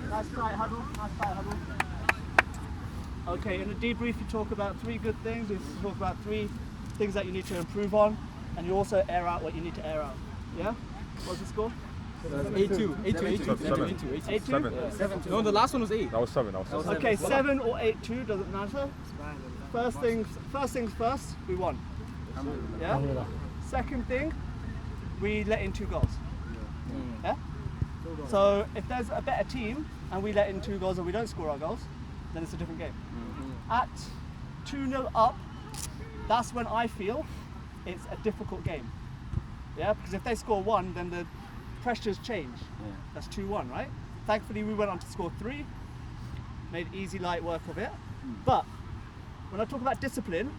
Nice tight huddle. Okay, in the debrief you talk about 3 good things, you talk about 3 things that you need to improve on, and you also air out what you need to air out. Yeah? What's the score? 8-2. 8-2? No, the last one was 8. That was 7. Okay, 7 or 8-2, doesn't matter. First things first, we won. Yeah? Second thing, we let in 2 goals. Yeah? So if there's a better team and we let in 2 goals and we don't score our goals, then it's a different game. At 2-0 up, that's when I feel it's a difficult game. Yeah, because if they score 1, then the pressures change. That's 2-1, right? Thankfully we went on to score 3, made easy light work of it. But when I talk about discipline,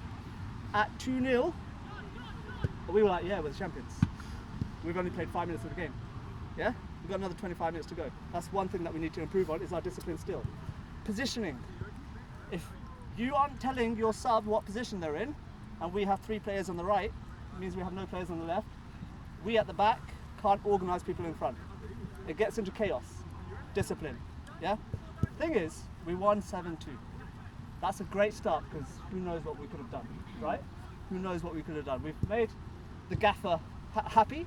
at 2-0, we were like, yeah, we're the champions. We've only played 5 minutes of the game. Yeah? We've got another 25 minutes to go. That's one thing that we need to improve on, is our discipline still. Positioning. If you aren't telling your sub what position they're in, and we have 3 players on the right, it means we have no players on the left. We at the back can't organise people in front. It gets into chaos. Discipline. Yeah? Thing is, we won 7-2. That's a great start, because who knows what we could have done, right? Who knows what we could have done? We've made the gaffer happy.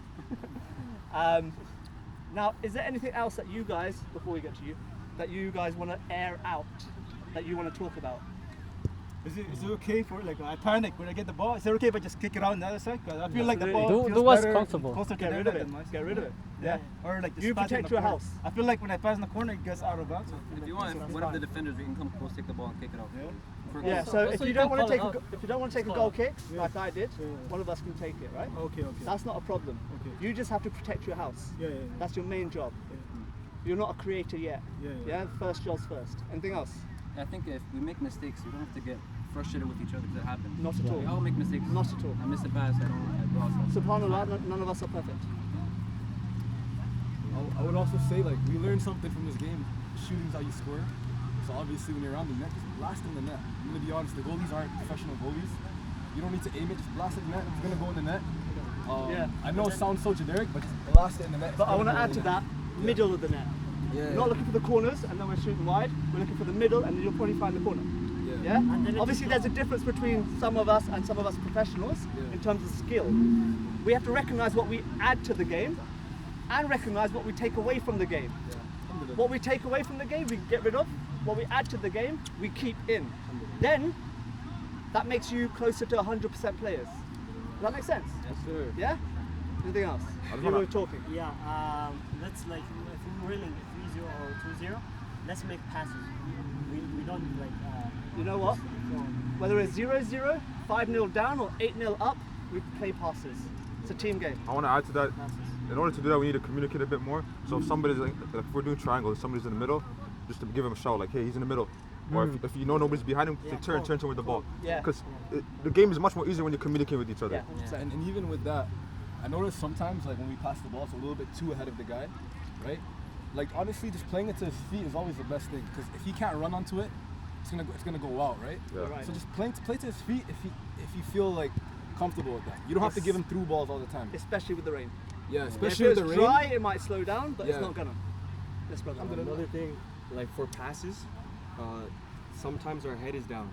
Now, is there anything else that you guys, before we get to you, that you guys want to air out, that you want to talk about? Is it okay for, like, I panic when I get the ball? Is it okay if I just kick it out on the other side? Because I feel like the ball Do feels what's better comfortable. closer to Get them rid of than it. mine. Get rid of it. Yeah. Or like just You pass in protect the your corner. house. I feel like when I pass in the corner, it gets out of bounds. If you want, one of the defenders, we can come close, take the ball, and kick it out. Yeah, so if you don't want to take a goal kick, like I did, one of us can take it, right? Okay. That's not a problem. Okay. You just have to protect your house. Yeah. That's your main job. You're not a creator yet. Yeah. First job's first. Anything else? I think if we make mistakes, we don't have to get frustrated with each other because it happens. Not at all. We all make mistakes. Not at all. I miss a pass. I draw stuff. Subhanallah, none of us are perfect. I would also say, like, we learned something from this game. Shooting's how you score. So obviously when you're around the net, just blast in the net. I'm gonna be honest, the goalies aren't professional goalies. You don't need to aim it, just blast it in the net. It's gonna go in the net. I know it sounds so generic, but just blast it in the net. But I want to add to that, middle of the net. Not looking for the corners and then we're shooting wide. We're looking for the middle and then you'll probably find the corner. Yeah? Obviously there's a difference between some of us and some of us professionals in terms of skill. We have to recognise what we add to the game and recognise what we take away from the game. What we take away from the game, we get rid of. What we add to the game, we keep in. Then, that makes you closer to 100% players. Does that make sense? Yes, sir. Yeah? Anything else? You were talking. Yeah, let's, like, if we're winning 3-0 or 2-0, let's make passes. We don't, like... You know what? Whether it's 0-0, 5-0 down, or 8-0 up, we play passes. It's a team game. I want to add to that. In order to do that, we need to communicate a bit more. So if somebody's like if we're doing triangles, somebody's in the middle, just to give him a shout, like, hey, he's in the middle. Or if you know nobody's behind him, turn with the ball. Yeah. Because the game is much more easier when you communicate with each other. Yeah. And even with that, I notice sometimes, like, when we pass the ball, it's a little bit too ahead of the guy, right? Like, honestly, just playing it to his feet is always the best thing. Because if he can't run onto it, it's gonna go out, right? Yeah. Right. So just play to his feet if you feel like comfortable with that. You don't have to give him through balls all the time. Especially with the rain. Yeah, If especially it's with the rain. dry, it might slow down, but it's not gonna. Let's go. Another thing, like for passes, sometimes our head is down.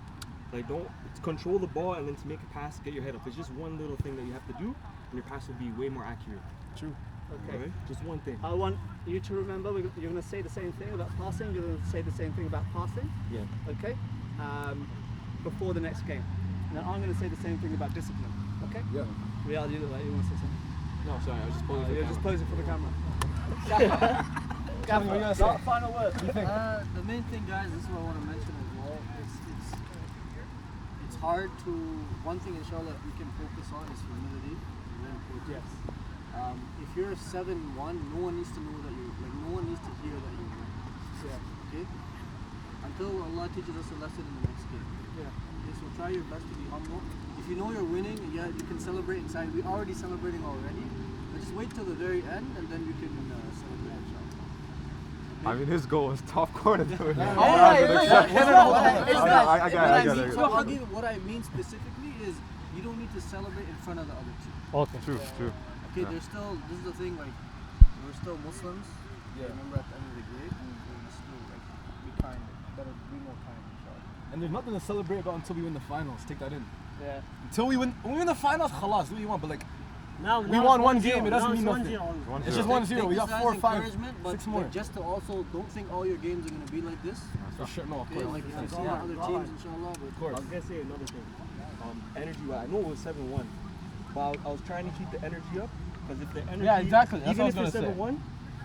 Like don't control the ball and then to make a pass, get your head up. It's just one little thing that you have to do, and your pass will be way more accurate. True. Okay. Right? Just one thing. I want you to remember, you're going to say the same thing about passing, you're going to say the same thing about passing. Yeah. Okay? Before the next game. Now I'm going to say the same thing about discipline. Okay? Yeah. Riyad, you look like you want to say something. No, sorry, I was just posing for the You're just camera. posing for the camera. Tell me what you gotta say. Final word. The main thing, guys, this is what I want to mention as well. It's hard to, one thing inshallah we can focus on is humility. Very important. Yes. If you're 7-1, no one needs to know that you're, like, no one needs to hear that you're winning. Yeah. Okay? Until Allah teaches us a lesson in the next game. Yeah. Okay, so try your best to be humble. If you know you're winning, yeah, you can celebrate inside. We're already celebrating already. But just wait till the very end and then you can celebrate inshallah. I mean, his goal was top corner. It's I got it. So what I mean specifically is you don't need to celebrate in front of the other team. Okay. True. Okay, there's still, this is the thing, like, we're still Muslims. Yeah. Remember at the end of the grade, so we still, like, be kind, better, be more kind, inshallah. And there's nothing to celebrate about until we win the finals. Take that in. Yeah. Until we win the finals, khalas, do what you want. But like, Now we it's won one 1-0. game, it doesn't Now mean it's nothing. 1-0. It's just 1-0. We got Take 4 or this as 5, encouragement, but 6 more. like, just to also, don't think all your games are going to be like this. For sure, no, of Okay, course. like, if you see Yeah. other teams, inshallah, but Of course. I was gonna say another thing. Energy. I know it was 7-1, but I was trying to keep the energy up because if the energy, Yeah, exactly. That's even what I if was it's gonna say. 7-1,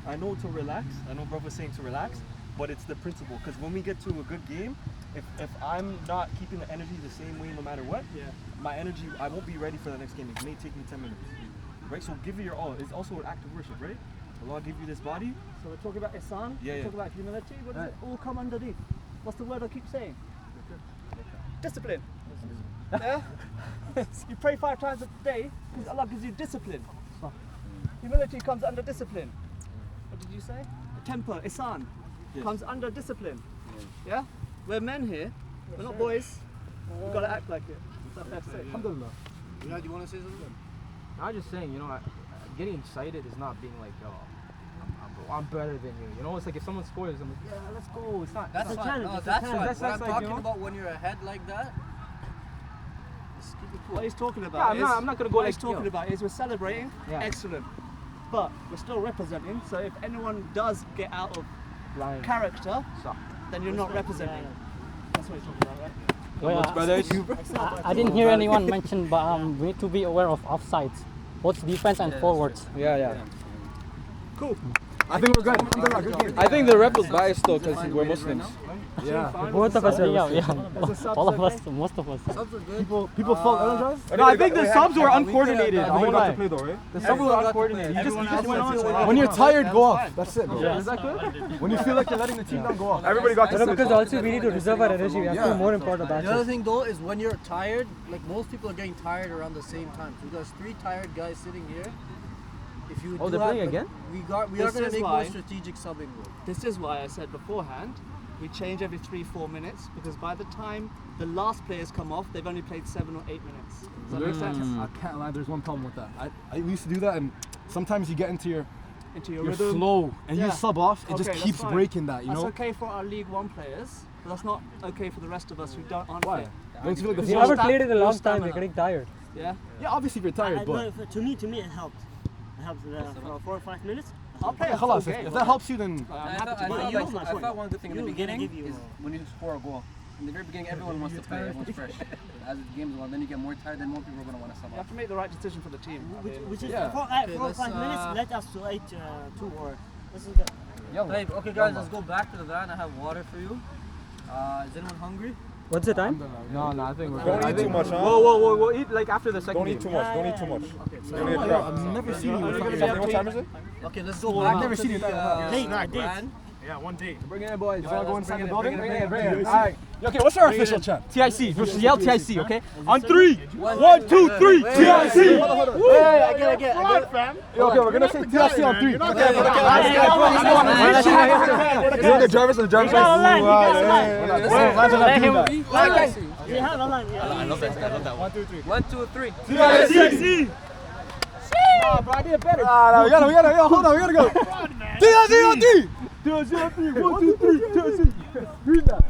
I know to relax. I know Bro was saying to relax, but it's the principle. Because when we get to a good game, if I'm not keeping the energy the same way no matter what, my energy, I won't be ready for the next game. It may take me 10 minutes, right? So give it your all. It's also an act of worship, right? Allah give you this body. So we're talking about ihsan, Yeah, we're yeah. talking about humility. What does it all come underneath? What's the word I keep saying? Discipline. Yeah? You pray 5 times a day because Allah gives you discipline. Humility comes under discipline. What did you say? Temper, ihsan, comes under discipline. Yeah? We're men here. We're not boys. We've got to act like it. That's what I have to say. Alhamdulillah. Riyad, you want to say something? I was just saying, you know, getting excited is not being like, I'm better than you. You know, it's like if someone scores, I'm like, yeah, let's go. It's not. That's a fine. challenge, No, it's a that's challenge. fine. That's What I'm like, you talking know? about when you're ahead like that, just keep it cool. What he's talking Yeah, about I'm not gonna go what like he's talking yo. about is we're celebrating, Yeah. excellent. But we're still representing, so if anyone does get out of Lying. character, So, then you're not representing. That's what he's talking about, right? Well, I didn't hear anyone mention, but we need to be aware of offsides, both defense and forwards. yeah. Cool. I think we're good. Alhamdulillah, good game. I think the rep was biased though because we're Muslims. Yeah. Both of us, yeah. As a subs, All of okay? us, most of us. Subs are good. People felt energized. No, I think the subs were uncoordinated. I Everyone won't got to lie. play though, right? The subs were Everyone got to uncoordinated. play. You just Everyone went else on. went When you're tired, go off. fine. That's it, bro. Is that good? When you feel like you're letting the team down, go off. Everybody got to But sit. because also we need to reserve our energy. We have to do more important The other matches. thing though is when you're tired, like most people are getting tired around the same time. So there's 3 tired guys sitting here. If you Oh, do they're have, playing like, again? We are This going to is make why- more strategic subbing though. This is why I said beforehand, we change every 3-4 minutes because by the time the last players come off, they've only played 7 or 8 minutes. Does that make sense? I can't lie, there's one problem with that. I used to do that, and sometimes you get into your Into your you're rhythm. slow, and Yeah. you sub off, it Okay, just that's keeps fine. breaking that, you That's know? okay for our League 1 players, but that's not okay for the rest of us who aren't Why? fit. Don't you feel like the We flow? haven't played it in a long time. stamina. We're getting tired. Yeah? Yeah, obviously if you're tired, but To me, it helped. It helped for 4 or 5 minutes. I'll play a khalas, full if game. that helps you, then I'm happy to But play. you- I thought one good thing in the You're gonna beginning give you is when you score a goal. In the very beginning, everyone wants to play, everyone's fresh. As the game's going, then you get more tired, then more people are going to want to sub You off. have to make the right decision for the team. I mean, Which is Yeah. 4 Okay, or let's, 5 minutes. Let us to 8-2 or this is the Hey, okay guys, let's go back to the van. I have water for you. Is anyone hungry? What's the time? No, I think we're Don't good. eat too much, huh? Whoa. Eat like after the second Don't eat too game. much. Don't eat too much. okay, so Don't eat Yo, crap. I've never seen you. Only with gonna fucking- be What time is it? Okay, let's go back. never to seen you the, that. Date, snack date. van. Yeah, one day. Bring it in, boys. You want to go inside the building? Bring it in. Alright. Okay, what's our official chant? TIC. Just yell TIC, okay? On 3. One, 1, 2, 3. wait, TIC. wait, Hey, I get it. Okay, we're gonna say TIC on 3. You know the drivers and the drivers got a line, you got a line. You have a line. I love that. 1, 2, 3. TIC. Nah, bro, I did better. We gotta, yo, hold on, we gotta go. TIC on 3. TIC on 3. 1, 2, 3. TIC. Read that.